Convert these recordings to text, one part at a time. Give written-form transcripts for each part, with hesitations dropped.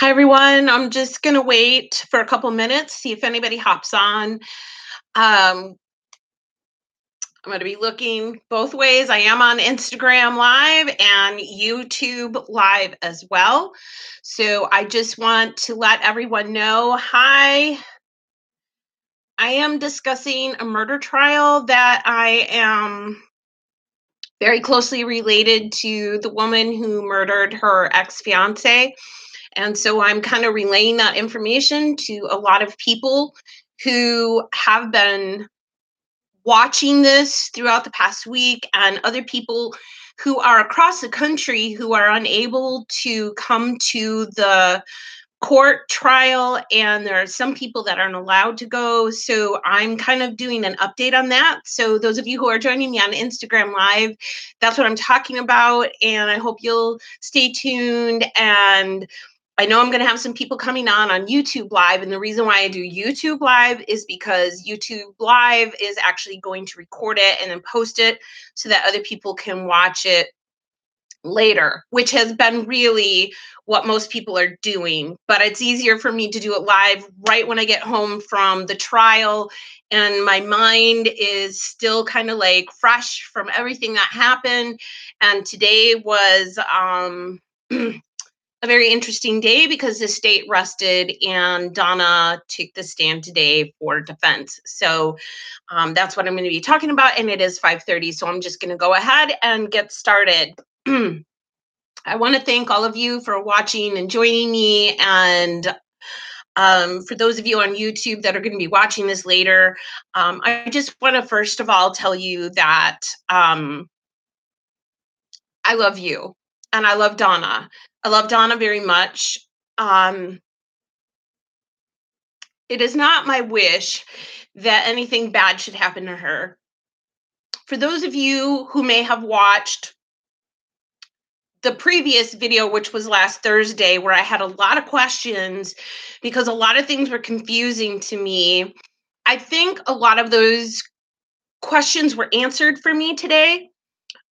Hi, everyone. I'm just going to wait for a couple minutes, see if anybody hops on. I'm going to be looking both ways. I am on Instagram Live and YouTube Live as well. So I just want to let everyone know hi. I am discussing a murder trial that I am very closely related to the woman who murdered her ex fiance. And so I'm kind of relaying that information to a lot of people who have been watching this throughout the past week, and other people who are across the country who are unable to come to the court trial, and there are some people that aren't allowed to go. So I'm kind of doing an update on that. So those of you who are joining me on Instagram Live, that's what I'm talking about, and I hope you'll stay tuned. And I know I'm going to have some people coming on YouTube Live, and the reason why I do YouTube Live is because YouTube Live is actually going to record it and then post it so that other people can watch it later, which has been really what most people are doing. But it's easier for me to do it live right when I get home from the trial, and my mind is still kind of like fresh from everything that happened. And today was a very interesting day because the state rested and Donna took the stand today for defense. So that's what I'm going to be talking about, and it is 5:30, so I'm just going to go ahead and get started. I want to thank all of you for watching and joining me, and for those of you on YouTube that are going to be watching this later, I just want to first of all tell you that I love you, and I love Donna. I love Donna very much. Um, it is not my wish that anything bad should happen to her. For those of you who may have watched the previous video, which was last Thursday, where I had a lot of questions because a lot of things were confusing to me, I think a lot of those questions were answered for me today.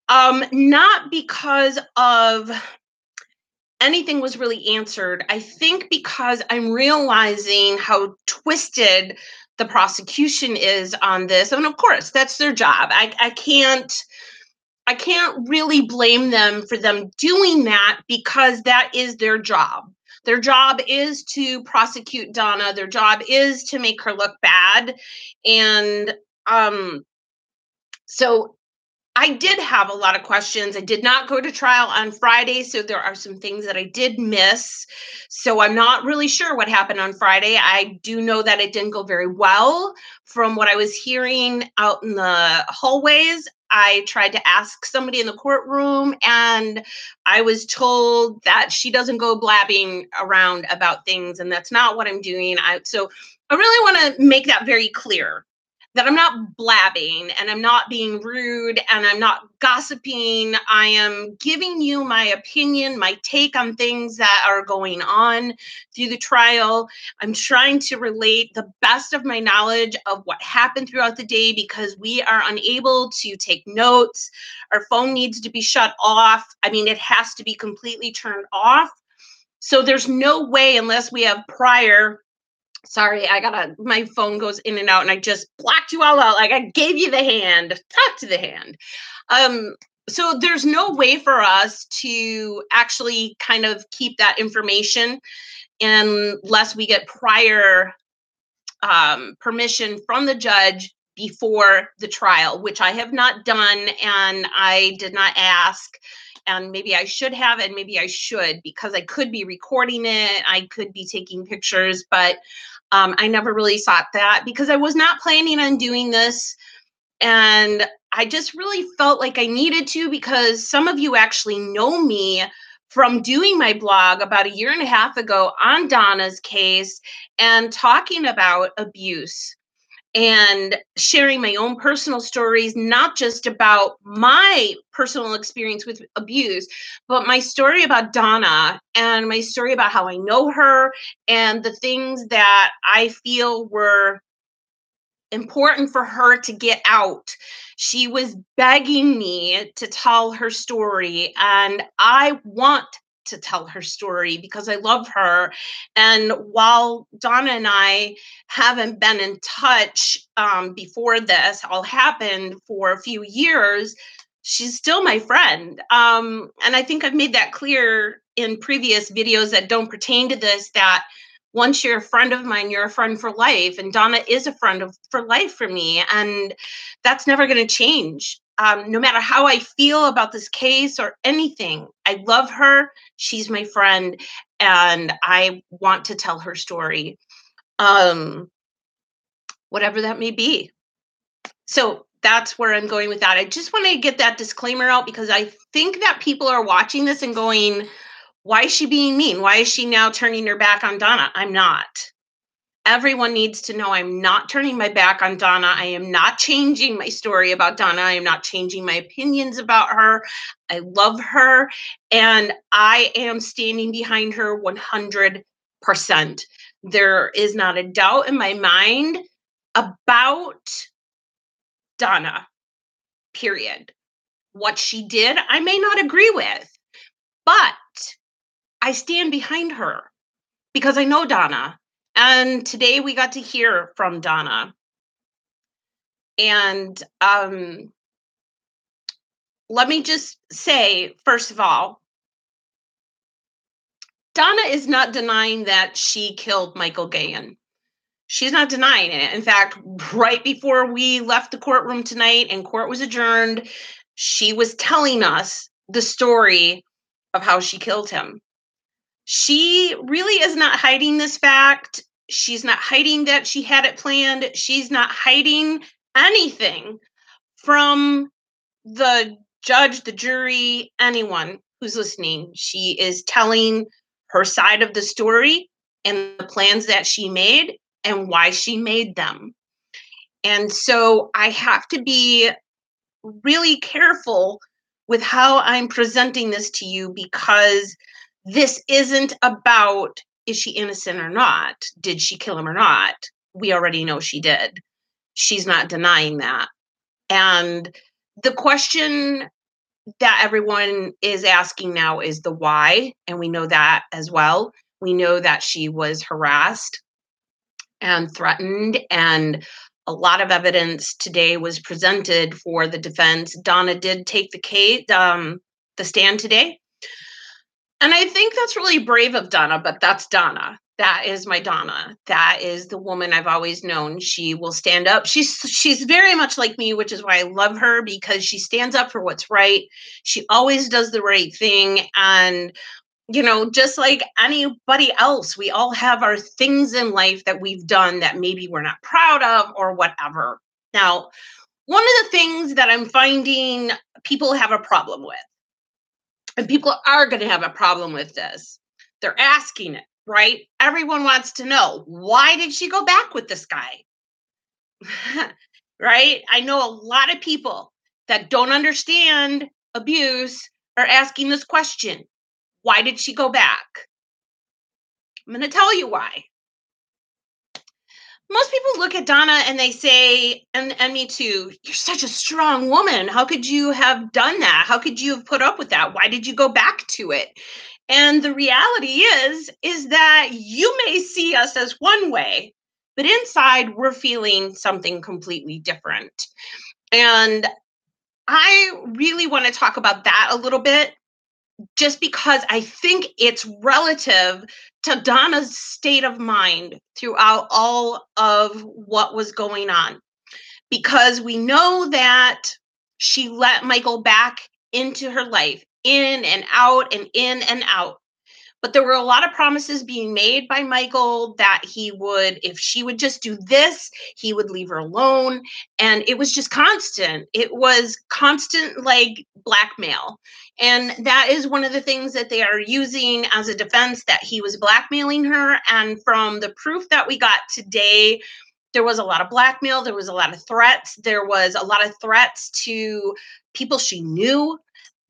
Not because of anything was really answered. I think because I'm realizing how twisted the prosecution is on this. And of course, that's their job. I can't really blame them for them doing that because that is their job. Their job is to prosecute Donna. Their job is to make her look bad. And so I did have a lot of questions. I did not go to trial on Friday, so there are some things that I did miss. So I'm not really sure what happened on Friday. I do know that it didn't go very well from what I was hearing out in the hallways. I tried to ask somebody in the courtroom, and I was told that she doesn't go blabbing around about things, and that's not what I'm doing. So I really want to make that very clear, that I'm not blabbing and I'm not being rude and I'm not gossiping. I am giving you my opinion, my take on things that are going on through the trial. I'm trying to relate the best of my knowledge of what happened throughout the day because we are unable to take notes. Our phone needs to be shut off. I mean, it has to be completely turned off. So there's no way, unless we have prior. Sorry, my phone goes in and out, and I just blocked you all out. Like I gave you the hand. Talk to the hand. So there's no way for us to actually kind of keep that information unless we get prior permission from the judge before the trial, which I have not done, and I did not ask. And maybe I should have, and maybe I should, because I could be recording it. I could be taking pictures, but I never really sought that because I was not planning on doing this. And I just really felt like I needed to because some of you actually know me from doing my blog about a year and a half ago on Donna's case and talking about abuse and sharing my own personal stories, not just about my personal experience with abuse, but my story about Donna and my story about how I know her and the things that I feel were important for her to get out. She was begging me to tell her story, and I want to tell her story because I love her. And while Donna and I haven't been in touch before this all happened for a few years, she's still my friend. And I think I've made that clear in previous videos that don't pertain to this, that once you're a friend of mine, you're a friend for life. And Donna is a friend for life for me. And that's never going to change. No matter how I feel about this case or anything, I love her. She's my friend. And I want to tell her story, whatever that may be. So that's where I'm going with that. I just want to get that disclaimer out because I think that people are watching this and going, why is she being mean? Why is she now turning her back on Donna? I'm not. Everyone needs to know I'm not turning my back on Donna. I am not changing my story about Donna. I am not changing my opinions about her. I love her and I am standing behind her 100%. There is not a doubt in my mind about Donna, period. What she did, I may not agree with, but I stand behind her because I know Donna. And today we got to hear from Donna. And let me just say, first of all, Donna is not denying that she killed Michael Gahan. She's not denying it. In fact, right before we left the courtroom tonight and court was adjourned, she was telling us the story of how she killed him. She really is not hiding this fact. She's not hiding that she had it planned. She's not hiding anything from the judge, the jury, anyone who's listening. She is telling her side of the story and the plans that she made and why she made them. And so I have to be really careful with how I'm presenting this to you because this isn't about is she innocent or not? Did she kill him or not? We already know she did. She's not denying that. And the question that everyone is asking now is the why. And we know that as well. We know that she was harassed and threatened, and a lot of evidence today was presented for the defense. Donna did take the stand today. And I think that's really brave of Donna, but that's Donna. That is my Donna. That is the woman I've always known. She will stand up. She's very much like me, which is why I love her, because she stands up for what's right. She always does the right thing. And, you know, just like anybody else, we all have our things in life that we've done that maybe we're not proud of or whatever. Now, one of the things that I'm finding people have a problem with, and people are going to have a problem with this. They're asking it, right? Everyone wants to know, why did she go back with this guy? Right? I know a lot of people that don't understand abuse are asking this question. Why did she go back? I'm going to tell you why. Most people look at Donna and they say, and me too, you're such a strong woman. How could you have done that? How could you have put up with that? Why did you go back to it? And the reality is that you may see us as one way, but inside we're feeling something completely different. And I really want to talk about that a little bit, just because I think it's relative to Donna's state of mind throughout all of what was going on. Because we know that she let Michael back into her life, in and out and in and out. But there were a lot of promises being made by Michael that he would, if she would just do this, he would leave her alone. And it was just constant. It was constant, like, blackmail. And that is one of the things that they are using as a defense, that he was blackmailing her. And from the proof that we got today, there was a lot of blackmail. There was a lot of threats. There was a lot of threats to people she knew,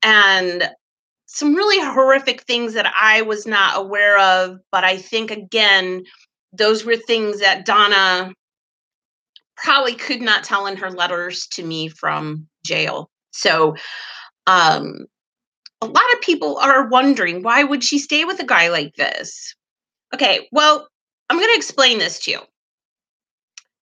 and some really horrific things that I was not aware of. But I think, again, those were things that Donna probably could not tell in her letters to me from jail. So a lot of people are wondering, why would she stay with a guy like this? Okay, well, I'm going to explain this to you.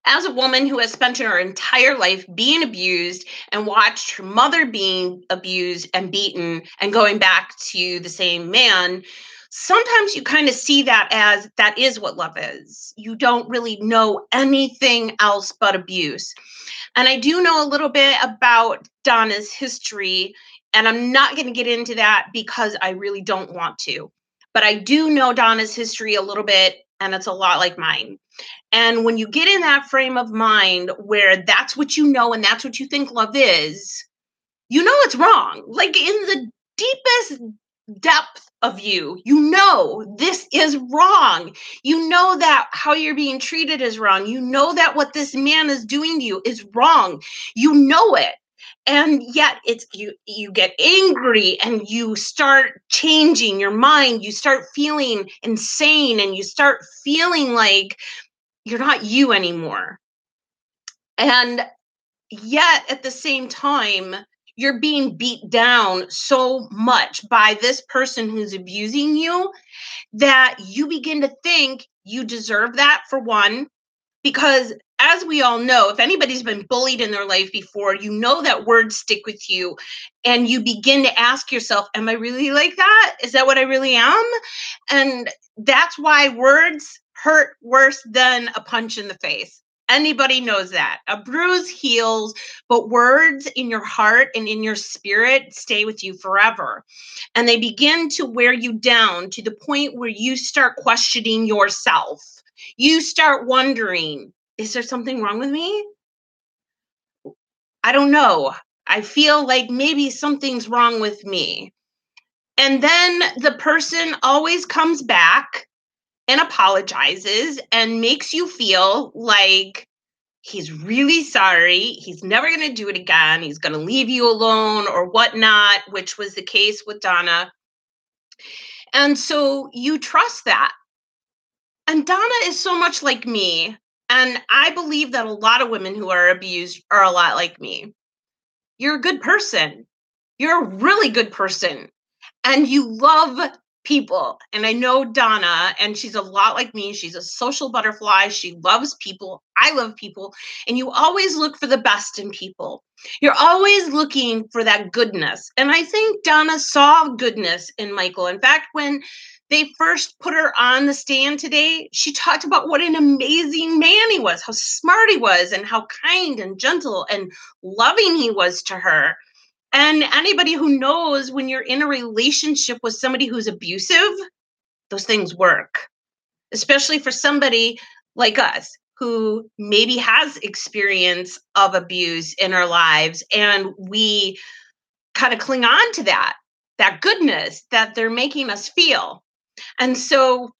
As a woman who has spent her entire life being abused and watched her mother being abused and beaten and going back to the same man, sometimes you kind of see that as that is what love is. You don't really know anything else but abuse. And I do know a little bit about Donna's history, and I'm not going to get into that because I really don't want to. But I do know Donna's history a little bit, and it's a lot like mine. And when you get in that frame of mind where that's what you know and that's what you think love is, you know it's wrong. Like in the deepest depth of you, you know this is wrong. You know that how you're being treated is wrong. You know that what this man is doing to you is wrong. You know it. And yet it's you get angry and you start changing your mind. You start feeling insane and you start feeling like you're not you anymore. And yet at the same time, you're being beat down so much by this person who's abusing you that you begin to think you deserve that, for one, because as we all know, if anybody's been bullied in their life before, you know that words stick with you and you begin to ask yourself, am I really like that? Is that what I really am? And that's why words hurt worse than a punch in the face. Anybody knows that. A bruise heals, but words in your heart and in your spirit stay with you forever. And they begin to wear you down to the point where you start questioning yourself. You start wondering, is there something wrong with me? I don't know. I feel like maybe something's wrong with me. And then the person always comes back and apologizes and makes you feel like he's really sorry. He's never going to do it again. He's going to leave you alone or whatnot, which was the case with Donna. And so you trust that. And Donna is so much like me. And I believe that a lot of women who are abused are a lot like me. You're a good person. You're a really good person. And you love people. And I know Donna, and she's a lot like me. She's a social butterfly. She loves people. I love people. And you always look for the best in people. You're always looking for that goodness. And I think Donna saw goodness in Michael. In fact, when they first put her on the stand today, she talked about what an amazing man he was, how smart he was, and how kind and gentle and loving he was to her. And anybody who knows, when you're in a relationship with somebody who's abusive, those things work, especially for somebody like us who maybe has experience of abuse in our lives. And we kind of cling on to that goodness that they're making us feel. And so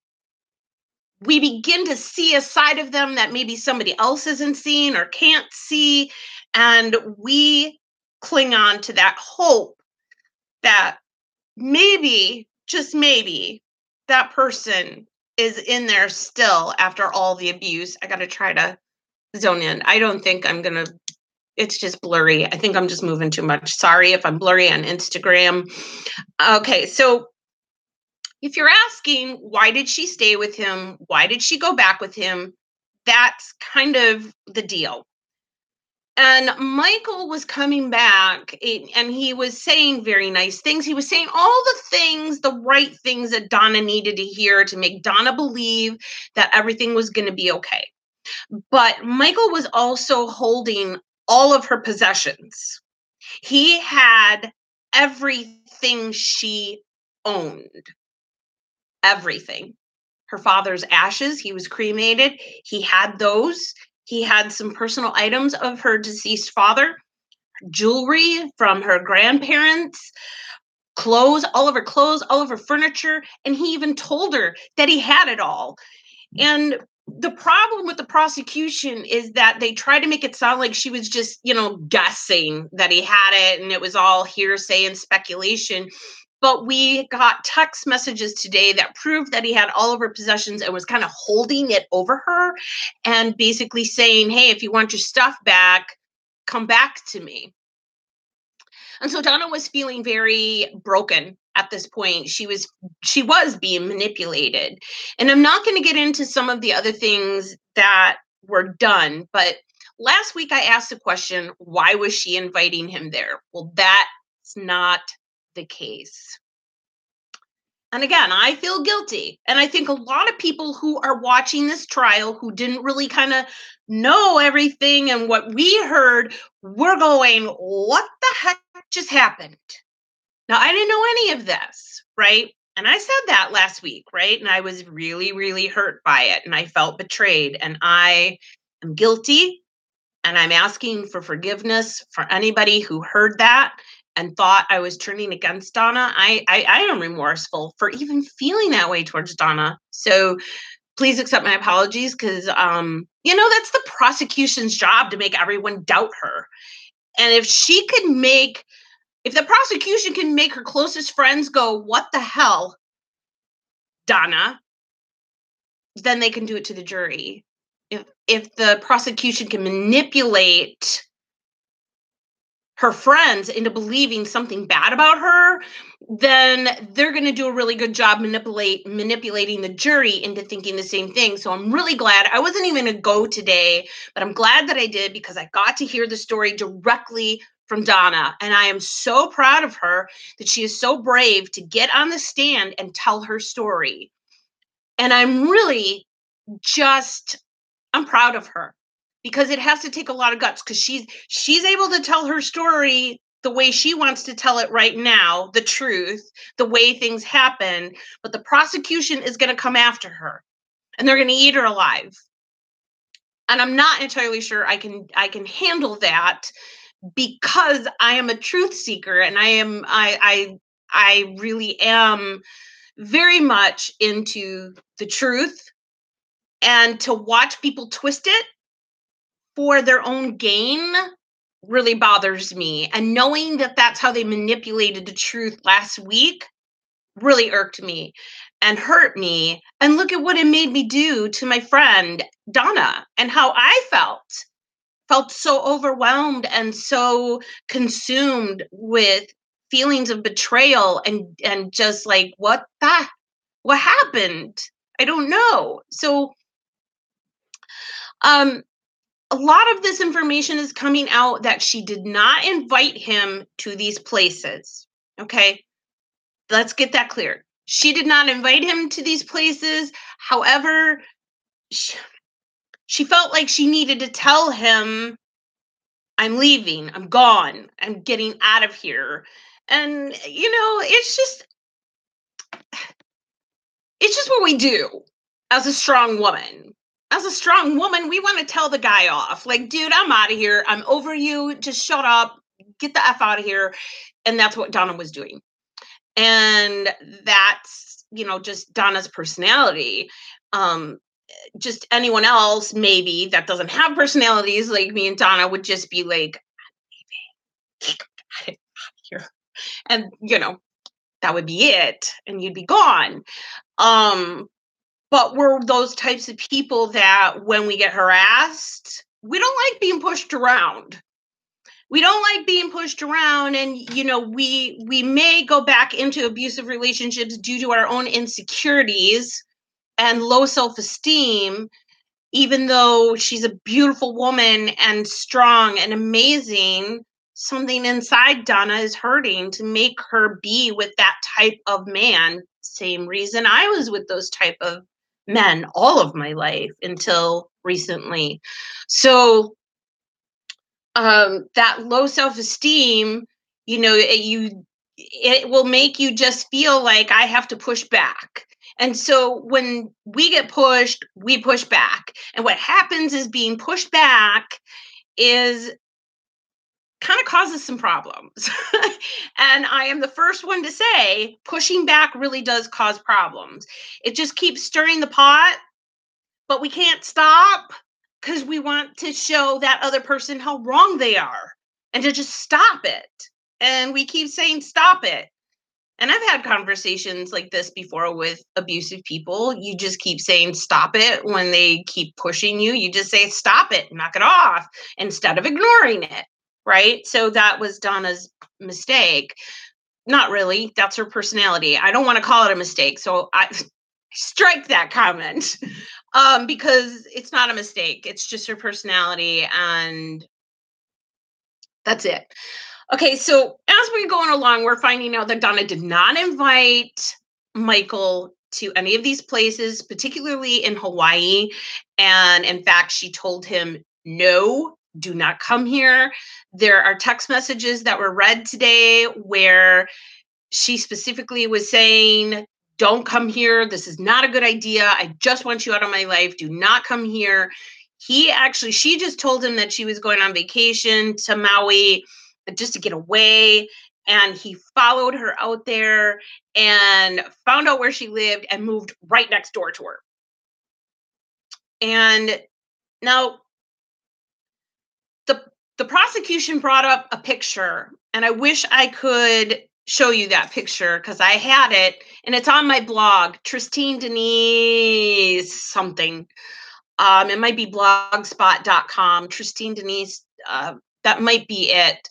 we begin to see a side of them that maybe somebody else isn't seeing or can't see. And we cling on to that hope that maybe, just maybe, that person is in there still after all the abuse. I got to try to zone in. I don't think I'm going to, it's just blurry. I think I'm just moving too much. Sorry if I'm blurry on Instagram. Okay, so if you're asking, why did she stay with him? Why did she go back with him? That's kind of the deal. And Michael was coming back and he was saying very nice things. He was saying all the things, the right things that Donna needed to hear to make Donna believe that everything was going to be okay. But Michael was also holding all of her possessions. He had everything she owned. Everything. Her father's ashes, he was cremated. He had those. He had some personal items of her deceased father, jewelry from her grandparents, clothes, all of her furniture. And he even told her that he had it all. And the problem with the prosecution is that they try to make it sound like she was just, guessing that he had it and it was all hearsay and speculation. But we got text messages today that proved that he had all of her possessions and was kind of holding it over her and basically saying, hey, if you want your stuff back, come back to me. And so Donna was feeling very broken at this point. She was being manipulated. And I'm not going to get into some of the other things that were done, but last week I asked the question, why was she inviting him there? Well, that's not the case. And again, I feel guilty. And I think a lot of people who are watching this trial who didn't really kind of know everything and what we heard, were going, what the heck just happened? Now, I didn't know any of this, right? And I said that last week, right? And I was really, really hurt by it. And I felt betrayed. And I am guilty. And I'm asking for forgiveness for anybody who heard that and thought I was turning against Donna. I am remorseful for even feeling that way towards Donna. So please accept my apologies, because that's the prosecution's job, to make everyone doubt her. And if the prosecution can make her closest friends go, what the hell, Donna, then they can do it to the jury. If the prosecution can manipulate her friends into believing something bad about her, then they're going to do a really good job manipulating the jury into thinking the same thing. So I'm really glad. I wasn't even going to go today, but I'm glad that I did, because I got to hear the story directly from Donna. And I am so proud of her that she is so brave to get on the stand and tell her story. And I'm proud of her, because it has to take a lot of guts, because she's able to tell her story the way she wants to tell it right now, the truth, the way things happen, but the prosecution is going to come after her and they're going to eat her alive. And I'm not entirely sure I can handle that, because I am a truth seeker, and I really am very much into the truth, and to watch people twist it for their own gain really bothers me. And knowing that that's how they manipulated the truth last week really irked me and hurt me. And look at what it made me do to my friend Donna, and how I felt so overwhelmed and so consumed with feelings of betrayal, and just like, what happened? I don't know. So a lot of this information is coming out that she did not invite him to these places. Okay, let's get that clear. She did not invite him to these places. However, she felt like she needed to tell him, I'm leaving, I'm gone, I'm getting out of here. And, it's just what we do as a strong woman. As a strong woman, we want to tell the guy off. Like, dude, I'm out of here. I'm over you. Just shut up. Get the F out of here. And that's what Donna was doing. And that's, just Donna's personality. Just anyone else, maybe, that doesn't have personalities like me and Donna would just be like, get out of here. And, that would be it. And you'd be gone. But we're those types of people that when we get harassed, we don't like being pushed around. We don't like being pushed around. And, we may go back into abusive relationships due to our own insecurities and low self-esteem, even though she's a beautiful woman and strong and amazing. Something inside Donna is hurting to make her be with that type of man. Same reason I was with those type of men all of my life until recently. So that low self-esteem, it will make you just feel like I have to push back. And so when we get pushed, we push back. And what happens is being pushed back is kind of causes some problems. And I am the first one to say pushing back really does cause problems. It just keeps stirring the pot, but we can't stop because we want to show that other person how wrong they are and to just stop it. And we keep saying, stop it. And I've had conversations like this before with abusive people. You just keep saying, stop it. When they keep pushing you, you just say, stop it, knock it off, instead of ignoring it. right? So that was Donna's mistake. Not really. That's her personality. I don't want to call it a mistake. So I strike that comment because it's not a mistake. It's just her personality, and that's it. Okay, so as we're going along, we're finding out that Donna did not invite Michael to any of these places, particularly in Hawaii. And in fact, she told him, no, do not come here. There are text messages that were read today where she specifically was saying, don't come here. This is not a good idea. I just want you out of my life. Do not come here. She just told him that she was going on vacation to Maui just to get away. And he followed her out there and found out where she lived and moved right next door to her. And now the prosecution brought up a picture, and I wish I could show you that picture because I had it, and it's on my blog, Tristine Denise something. It might be blogspot.com, Tristine Denise. That might be it.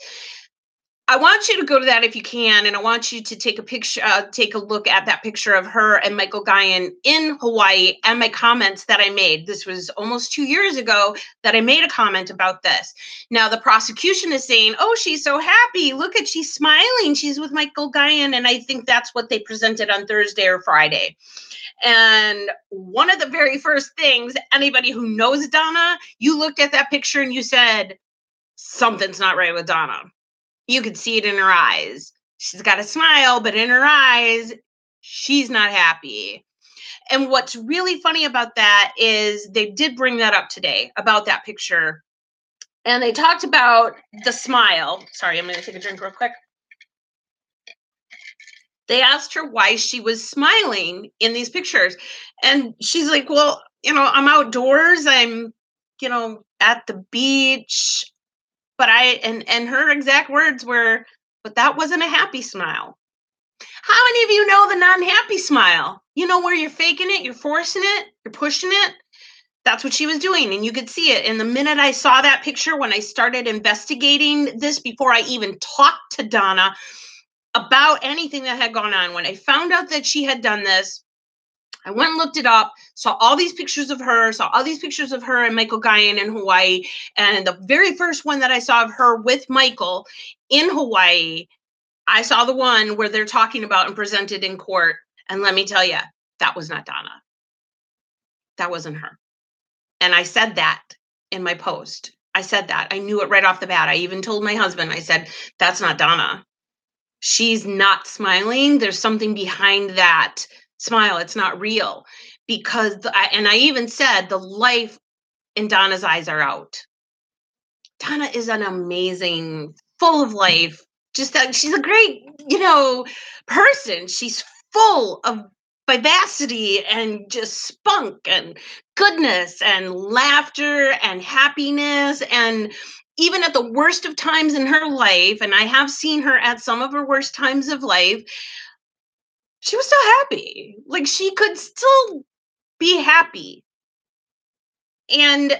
I want you to go to that if you can, and I want you to take a look at that picture of her and Michael Guyan in Hawaii and my comments that I made. This was almost 2 years ago that I made a comment about this. Now, the prosecution is saying, oh, she's so happy. Look at, she's smiling. She's with Michael Guyan. And I think that's what they presented on Thursday or Friday. And one of the very first things, anybody who knows Donna, you looked at that picture and you said, something's not right with Donna. You could see it in her eyes. She's got a smile, but in her eyes, she's not happy. And what's really funny about that is they did bring that up today about that picture. And they talked about the smile. Sorry, I'm going to take a drink real quick. They asked her why she was smiling in these pictures. And she's like, well, I'm outdoors. I'm, at the beach. But and her exact words were, but that wasn't a happy smile. How many of you know the non-happy smile? You know where you're faking it, you're forcing it, you're pushing it? That's what she was doing, and you could see it. And the minute I saw that picture, when I started investigating this before I even talked to Donna about anything that had gone on, when I found out that she had done this, I went and looked it up, saw all these pictures of her, and Michael Guyan in Hawaii. And the very first one that I saw of her with Michael in Hawaii, I saw the one where they're talking about and presented in court. And let me tell you, that was not Donna. That wasn't her. And I said that in my post. I said that. I knew it right off the bat. I even told my husband, I said, that's not Donna. She's not smiling. There's something behind that smile. It's not real, because and I even said the life in Donna's eyes are out. Donna is an amazing, full of life. Just that she's a great, person. She's full of vivacity and just spunk and goodness and laughter and happiness. And even at the worst of times in her life, and I have seen her at some of her worst times of life, she was so happy. Like, she could still be happy. And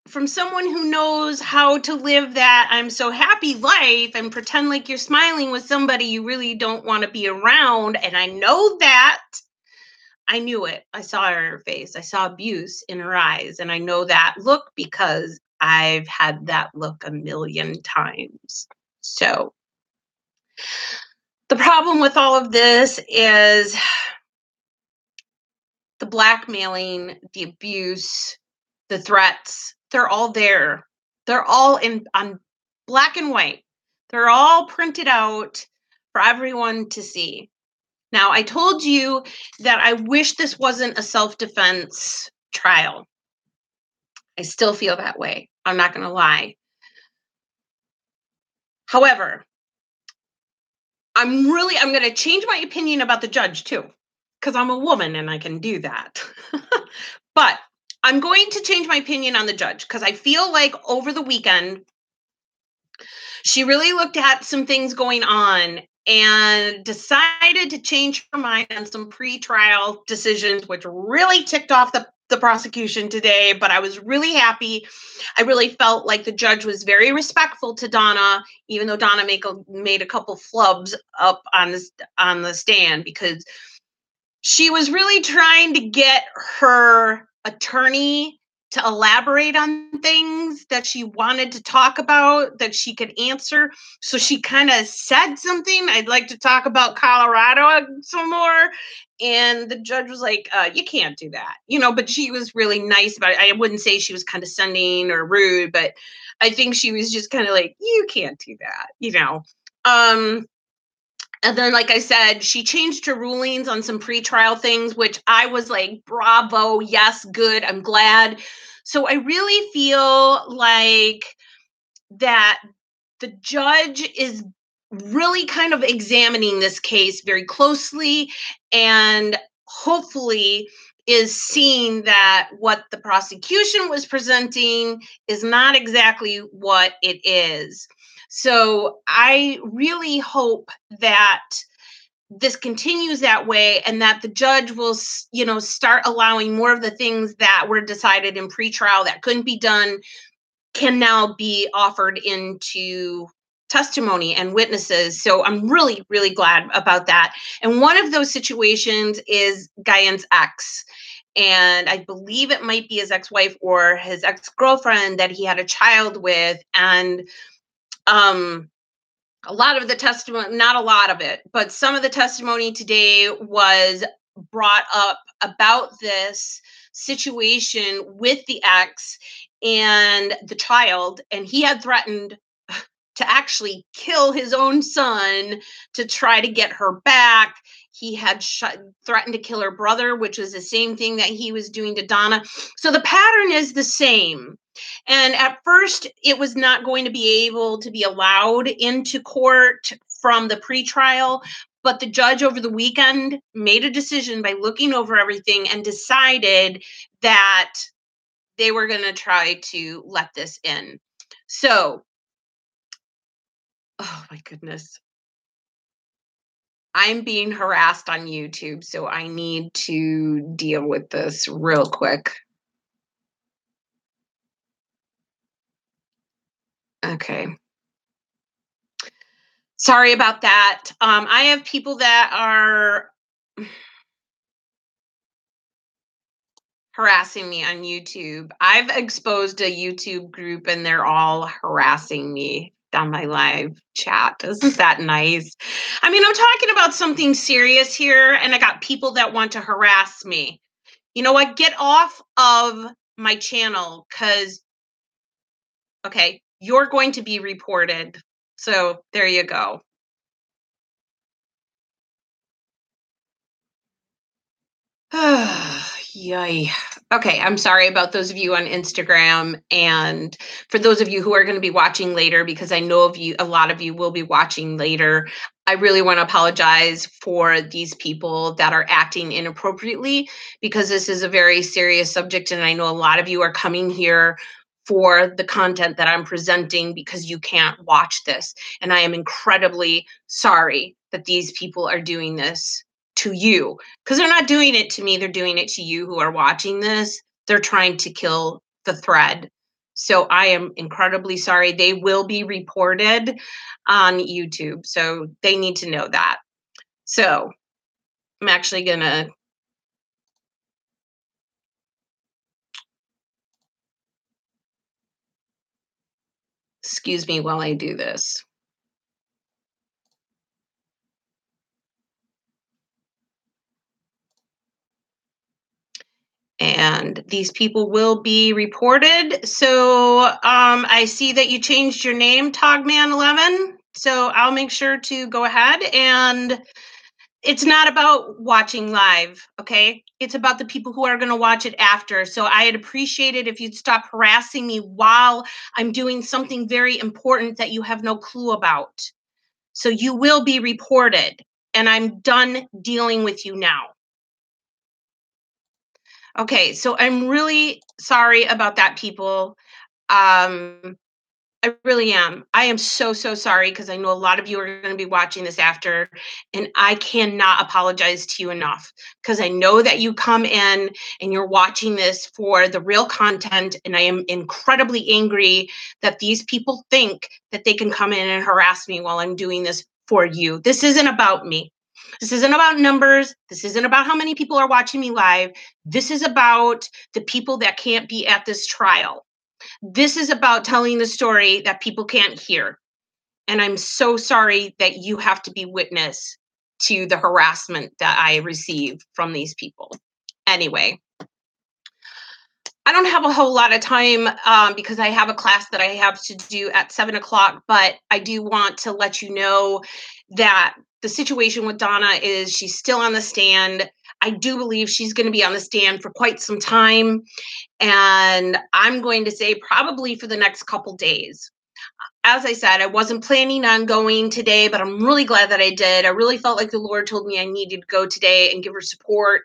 from someone who knows how to live that I'm so happy life and pretend like you're smiling with somebody you really don't want to be around. And I know that. I knew it. I saw it in her face. I saw abuse in her eyes. And I know that look because I've had that look a million times. So the problem with all of this is the blackmailing, the abuse, the threats. They're all there. They're all on black and white. They're all printed out for everyone to see. Now, I told you that I wish this wasn't a self-defense trial. I still feel that way. I'm not going to lie. However, I'm going to change my opinion about the judge too, because I'm a woman and I can do that. But I'm going to change my opinion on the judge because I feel like over the weekend, she really looked at some things going on and decided to change her mind on some pre-trial decisions, which really ticked off the the prosecution today, but I was really happy. I really felt like the judge was very respectful to Donna, even though Donna made a couple flubs up on the stand, because she was really trying to get her attorney to elaborate on things that she wanted to talk about that she could answer. So she kind of said something, I'd like to talk about Colorado some more. And the judge was like, you can't do that, but she was really nice about it. I wouldn't say she was condescending or rude, but I think she was just kind of like, you can't do that. And then, like I said, she changed her rulings on some pretrial things, which I was like, bravo, yes, good, I'm glad. So I really feel like that the judge is really kind of examining this case very closely and hopefully is seeing that what the prosecution was presenting is not exactly what it is. So I really hope that this continues that way and that the judge will, start allowing more of the things that were decided in pretrial that couldn't be done can now be offered into testimony and witnesses. So I'm really, really glad about that. And one of those situations is Guyan's ex. And I believe it might be his ex-wife or his ex-girlfriend that he had a child with. And a lot of the testimony, not a lot of it, but some of the testimony today was brought up about this situation with the ex and the child. And he had threatened to actually kill his own son to try to get her back. He had threatened to kill her brother, which was the same thing that he was doing to Donna. So the pattern is the same. And at first, it was not going to be able to be allowed into court from the pretrial. But the judge over the weekend made a decision by looking over everything and decided that they were going to try to let this in. So, oh my goodness. I'm being harassed on YouTube, so I need to deal with this real quick. Okay. Sorry about that. I have people that are harassing me on YouTube. I've exposed a YouTube group and they're all harassing me on my live chat. Isn't that nice? I mean, I'm talking about something serious here and I got people that want to harass me. You know what? Get off of my channel because, okay, you're going to be reported. So there you go. Yay. Okay, I'm sorry about those of you on Instagram and for those of you who are going to be watching later, because I know a lot of you will be watching later. I really want to apologize for these people that are acting inappropriately because this is a very serious subject and I know a lot of you are coming here for the content that I'm presenting because you can't watch this. And I am incredibly sorry that these people are doing this to you because they're not doing it to me, they're doing it to you who are watching this. They're trying to kill the thread. So I am incredibly sorry. They will be reported on YouTube. So they need to know that. So I'm actually going to excuse me while I do this. And these people will be reported. So I see that you changed your name, Togman11. So I'll make sure to go ahead and it's not about watching live, okay? It's about the people who are going to watch it after. So I'd appreciate it if you'd stop harassing me while I'm doing something very important that you have no clue about. So you will be reported, and I'm done dealing with you now. Okay, so I'm really sorry about that, people. I really am. I am so, so sorry because I know a lot of you are going to be watching this after, and I cannot apologize to you enough because I know that you come in and you're watching this for the real content, and I am incredibly angry that these people think that they can come in and harass me while I'm doing this for you. This isn't about me. This isn't about numbers. This isn't about how many people are watching me live. This is about the people that can't be at this trial. This is about telling the story that people can't hear. And I'm so sorry that you have to be witness to the harassment that I receive from these people. Anyway, I don't have a whole lot of time because I have a class that I have to do at 7 o'clock, but I do want to let you know that the situation with Donna is she's still on the stand. I do believe she's going to be on the stand for quite some time. And I'm going to say probably for the next couple days. As I said, I wasn't planning on going today, but I'm really glad that I did. I really felt like the Lord told me I needed to go today and give her support.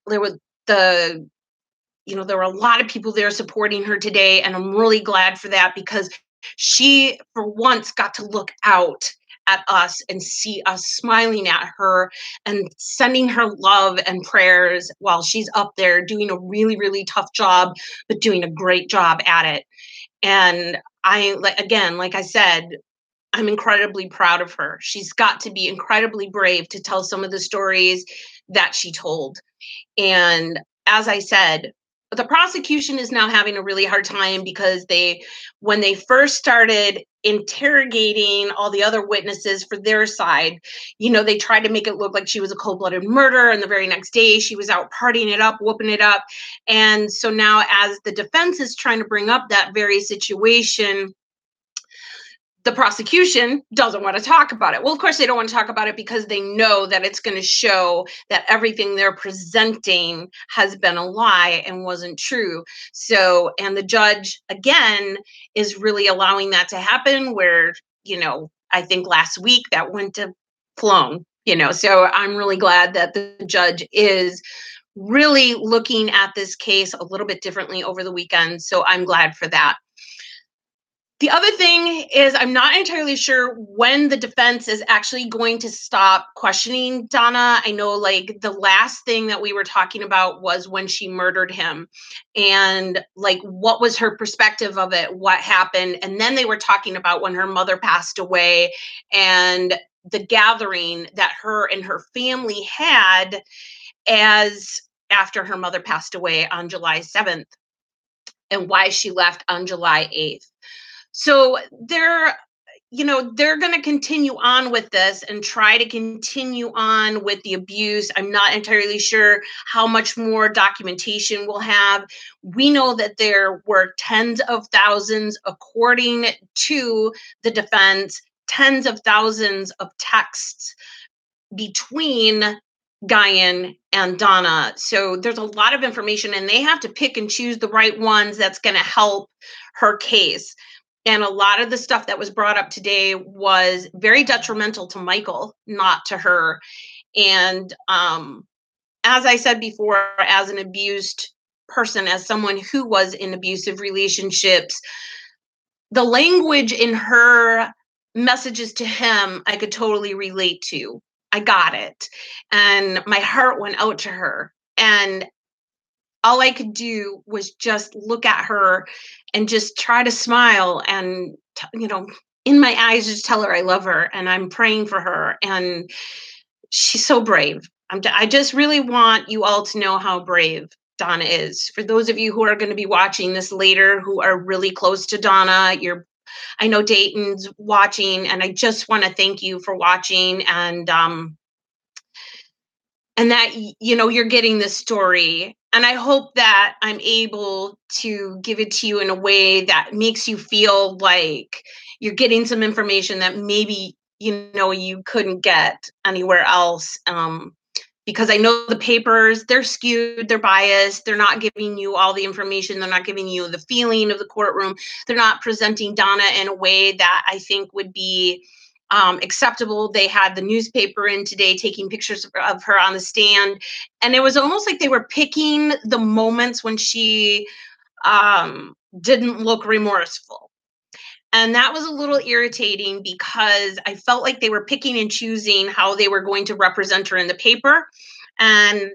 There was the there were a lot of people there supporting her today, and I'm really glad for that because she, for once, got to look out at us and see us smiling at her and sending her love and prayers while she's up there doing a really, really tough job, but doing a great job at it. And like I said, I'm incredibly proud of her. She's got to be incredibly brave to tell some of the stories that she told. And as I said, the prosecution is now having a really hard time because when they first started interrogating all the other witnesses for their side, they tried to make it look like she was a cold-blooded murder. And the very next day she was out partying it up, whooping it up. And so now as the defense is trying to bring up that very situation, the prosecution doesn't want to talk about it. Well, of course, they don't want to talk about it because they know that it's going to show that everything they're presenting has been a lie and wasn't true. So, and the judge, again, is really allowing that to happen where, I think last week that went to flown, so I'm really glad that the judge is really looking at this case a little bit differently over the weekend. So I'm glad for that. The other thing is, I'm not entirely sure when the defense is actually going to stop questioning Donna. I know, like, the last thing that we were talking about was when she murdered him and, like, what was her perspective of it, what happened. And then they were talking about when her mother passed away and the gathering that her and her family had as after her mother passed away on July 7th and why she left on July 8th. So they're going to continue on with this and try to continue on with the abuse. I'm not entirely sure how much more documentation we'll have. We know that there were tens of thousands, according to the defense, tens of thousands of texts between Guyan and Donna. So there's a lot of information, and they have to pick and choose the right ones that's going to help her case. And a lot of the stuff that was brought up today was very detrimental to Michael, not to her. And as I said before, as an abused person, as someone who was in abusive relationships, the language in her messages to him, I could totally relate to. I got it. And my heart went out to her. And all I could do was just look at her and just try to smile and, in my eyes, just tell her I love her and I'm praying for her. And she's so brave. I just really want you all to know how brave Donna is. For those of you who are going to be watching this later, who are really close to Donna, I know Dayton's watching, and I just want to thank you for watching and that, you're getting this story. And I hope that I'm able to give it to you in a way that makes you feel like you're getting some information that maybe, you couldn't get anywhere else. Because I know the papers, they're skewed, they're biased, they're not giving you all the information, they're not giving you the feeling of the courtroom, they're not presenting Donna in a way that I think would be acceptable. They had the newspaper in today taking pictures of her on the stand, and it was almost like they were picking the moments when she didn't look remorseful. And that was a little irritating because I felt like they were picking and choosing how they were going to represent her in the paper. And,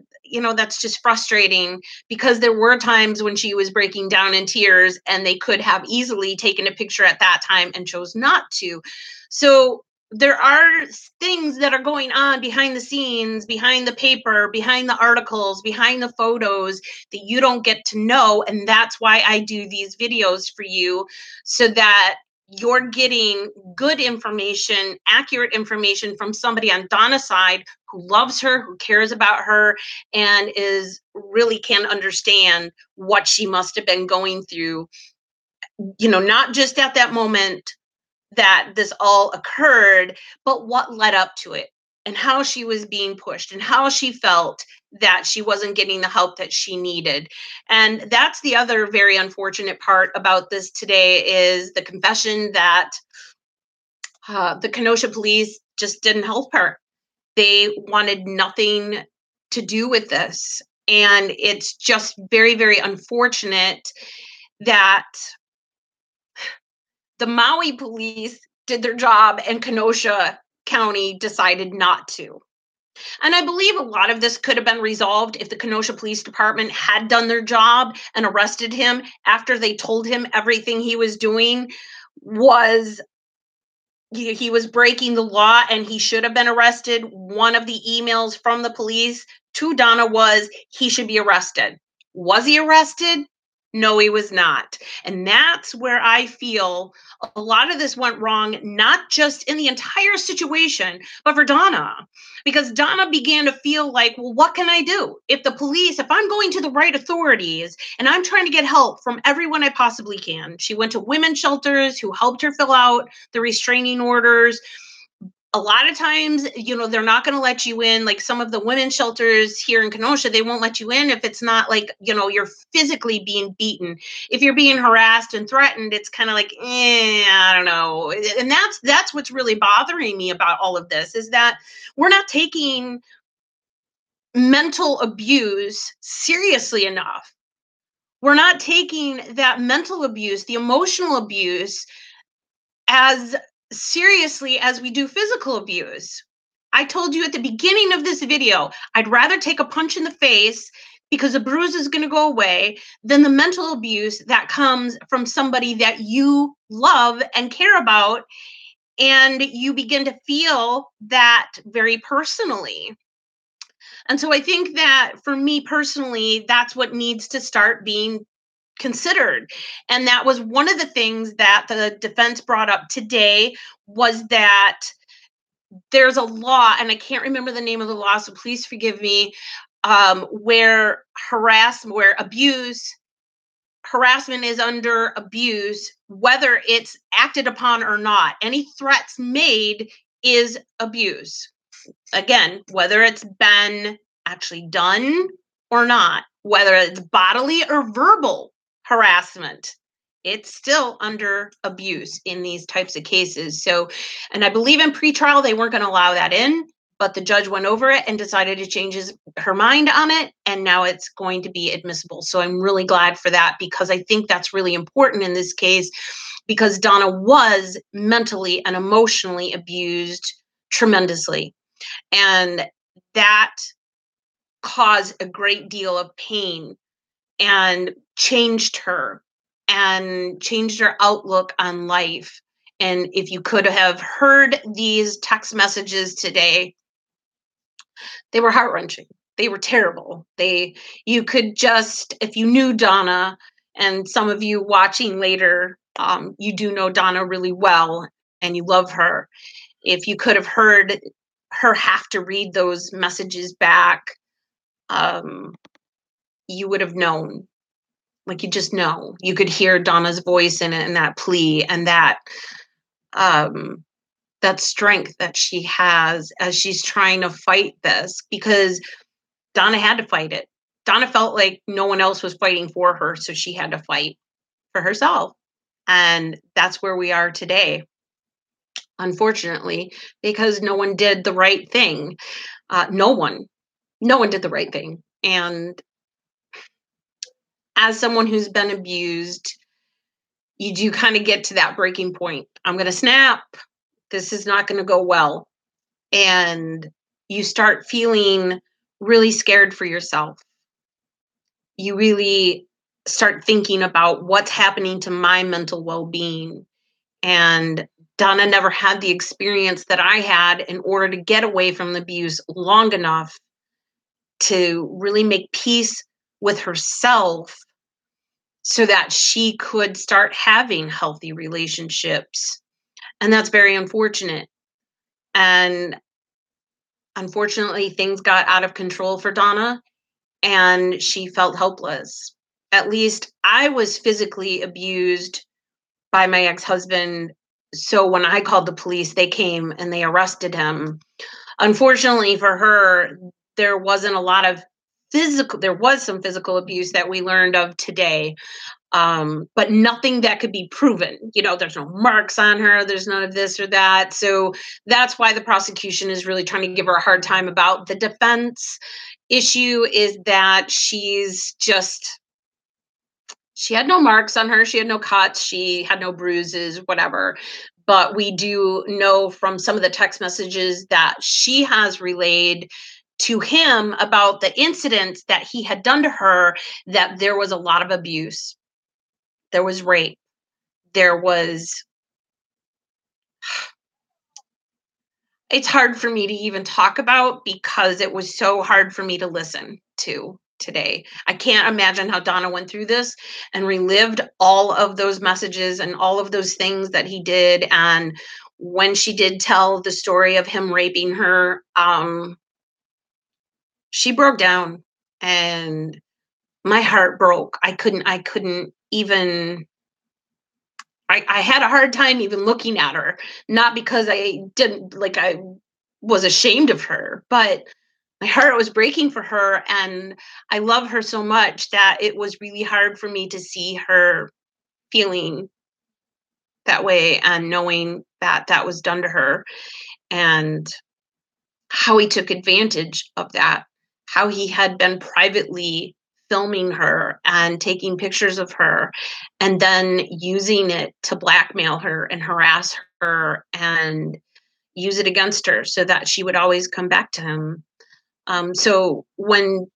that's just frustrating because there were times when she was breaking down in tears and they could have easily taken a picture at that time and chose not to. So there are things that are going on behind the scenes, behind the paper, behind the articles, behind the photos that you don't get to know. And that's why I do these videos for you so that you're getting good information, accurate information from somebody on Donna's side who loves her, who cares about her, and is really can understand what she must have been going through, not just at that moment that this all occurred, but what led up to it and how she was being pushed and how she felt that she wasn't getting the help that she needed. And that's the other very unfortunate part about this today is the confession that the Kenosha police just didn't help her. They wanted nothing to do with this. And it's just very, very unfortunate that the Maui police did their job and Kenosha County decided not to. And I believe a lot of this could have been resolved if the Kenosha Police Department had done their job and arrested him after they told him everything he was doing was he was breaking the law and he should have been arrested. One of the emails from the police to Donna was he should be arrested. Was he arrested? No, he was not. And that's where I feel a lot of this went wrong, not just in the entire situation, but for Donna. Because Donna began to feel like, well, what can I do? If I'm going to the right authorities and I'm trying to get help from everyone I possibly can. She went to women's shelters who helped her fill out the restraining orders. A lot of times, they're not going to let you in. Like some of the women's shelters here in Kenosha, they won't let you in if it's not like, you're physically being beaten. If you're being harassed and threatened, it's kind of like, I don't know. And that's what's really bothering me about all of this is that we're not taking mental abuse seriously enough. We're not taking that mental abuse, the emotional abuse, as seriously as we do physical abuse. I told you at the beginning of this video, I'd rather take a punch in the face because the bruise is going to go away than the mental abuse that comes from somebody that you love and care about. And you begin to feel that very personally. And so I think that for me personally, that's what needs to start being considered. And that was one of the things that the defense brought up today was that there's a law, and I can't remember the name of the law, so please forgive me, where harassment is under abuse, whether it's acted upon or not. Any threats made is abuse. Again, whether it's been actually done or not, whether it's bodily or verbal harassment, it's still under abuse in these types of cases. So, and I believe in pretrial, they weren't going to allow that in, but the judge went over it and decided to change her mind on it. And now it's going to be admissible. So I'm really glad for that because I think that's really important in this case because Donna was mentally and emotionally abused tremendously. And that caused a great deal of pain and changed her outlook on life. And if you could have heard these text messages today, they were heart-wrenching. They were terrible. You could just, if you knew Donna, and some of you watching later, you do know Donna really well and you love her. If you could have heard her have to read those messages back, you would have known. Like you just know. You could hear Donna's voice in it and that plea and that strength that she has as she's trying to fight this because Donna had to fight it. Donna felt like no one else was fighting for her, so she had to fight for herself. And that's where we are today, unfortunately, because no one did the right thing. No one did the right thing. And as someone who's been abused, you do kind of get to that breaking point. I'm going to snap. This is not going to go well. And you start feeling really scared for yourself. You really start thinking about what's happening to my mental well-being. And Donna never had the experience that I had in order to get away from the abuse long enough to really make peace with herself so that she could start having healthy relationships. And that's very unfortunate. And unfortunately, things got out of control for Donna and she felt helpless. At least I was physically abused by my ex-husband. So when I called the police, they came and they arrested him. Unfortunately for her, there wasn't a lot of there was some physical abuse that we learned of today. But nothing that could be proven. There's no marks on her, there's none of this or that. So that's why the prosecution is really trying to give her a hard time about the defense issue is that she had no marks on her, she had no cuts, she had no bruises, whatever. But we do know from some of the text messages that she has relayed to him about the incidents that he had done to her, that there was a lot of abuse. There was rape. There was It's hard for me to even talk about because it was so hard for me to listen to today. I can't imagine how Donna went through this and relived all of those messages and all of those things that he did. And when she did tell the story of him raping her, she broke down and my heart broke. I couldn't even I had a hard time even looking at her, not because I was ashamed of her, but my heart was breaking for her. And I love her so much that it was really hard for me to see her feeling that way and knowing that that was done to her and how he took advantage of that, how he had been privately filming her and taking pictures of her and then using it to blackmail her and harass her and use it against her so that she would always come back to him. So when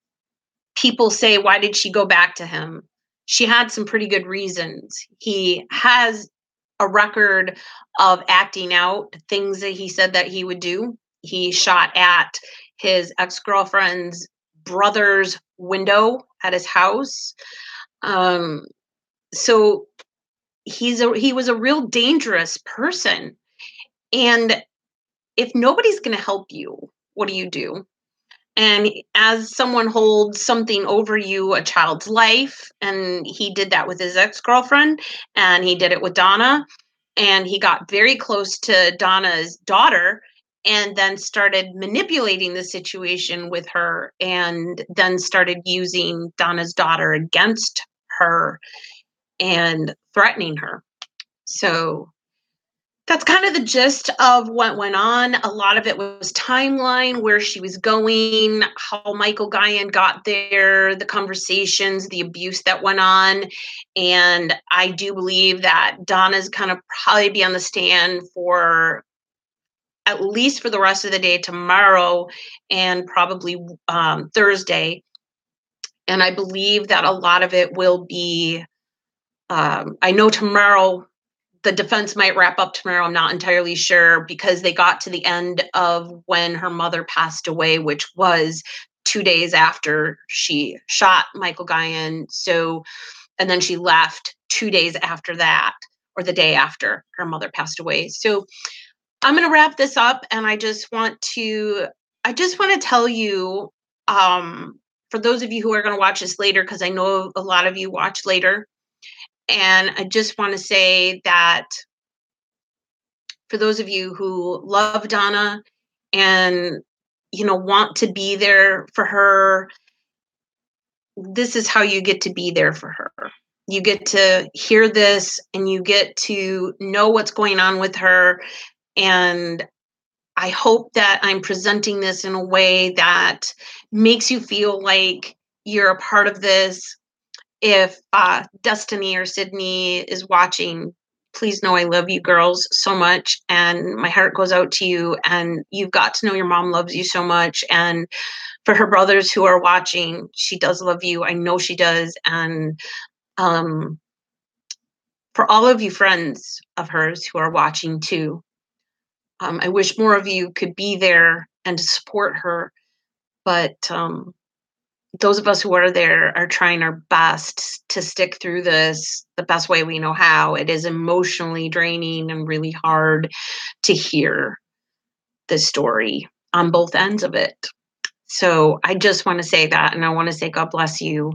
people say, why did she go back to him? She had some pretty good reasons. He has a record of acting out things that he said that he would do. He shot at his ex-girlfriend's brother's window at his house. So he was a real dangerous person. And if nobody's going to help you, what do? And as someone holds something over you, a child's life, and he did that with his ex-girlfriend, and he did it with Donna, and he got very close to Donna's daughter, and then started manipulating the situation with her, and then started using Donna's daughter against her and threatening her. So that's kind of the gist of what went on. A lot of it was timeline, where she was going, how Michael Guyan got there, the conversations, the abuse that went on. And I do believe that Donna's going to probably be on the stand for at least for the rest of the day tomorrow and probably Thursday. And I believe that a lot of it will be, I know tomorrow, the defense might wrap up tomorrow. I'm not entirely sure because they got to the end of when her mother passed away, which was 2 days after she shot Michael Guyan. So, and then she left 2 days after that, or the day after her mother passed away. So I'm going to wrap this up. And I just want to tell you, for those of you who are going to watch this later, because I know a lot of you watch later, and I just want to say that for those of you who love Donna and, want to be there for her, this is how you get to be there for her. You get to hear this and you get to know what's going on with her. And I hope that I'm presenting this in a way that makes you feel like you're a part of this if Destiny or Sydney is watching, please know I love you girls so much, and my heart goes out to you. And you've got to know your mom loves you so much. And for her brothers who are watching, she does love you. I know she does. And um, for all of you friends of hers who are watching too, I wish more of you could be there and to support her. But those of us who are there are trying our best to stick through this the best way we know how. It is emotionally draining and really hard to hear the story on both ends of it. So I just want to say that, and I want to say God bless you.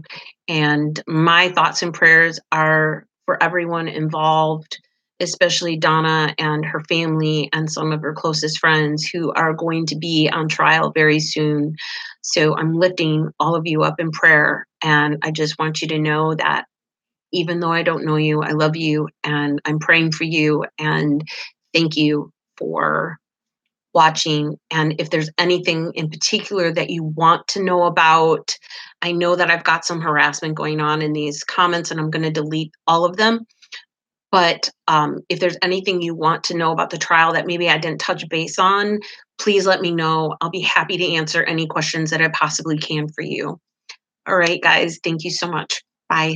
And my thoughts and prayers are for everyone involved, especially Donna and her family and some of her closest friends who are going to be on trial very soon. So I'm lifting all of you up in prayer. And I just want you to know that even though I don't know you, I love you and I'm praying for you. And thank you for watching. And if there's anything in particular that you want to know about, I know that I've got some harassment going on in these comments and I'm going to delete all of them. But if there's anything you want to know about the trial that maybe I didn't touch base on, please let me know. I'll be happy to answer any questions that I possibly can for you. All right, guys. Thank you so much. Bye.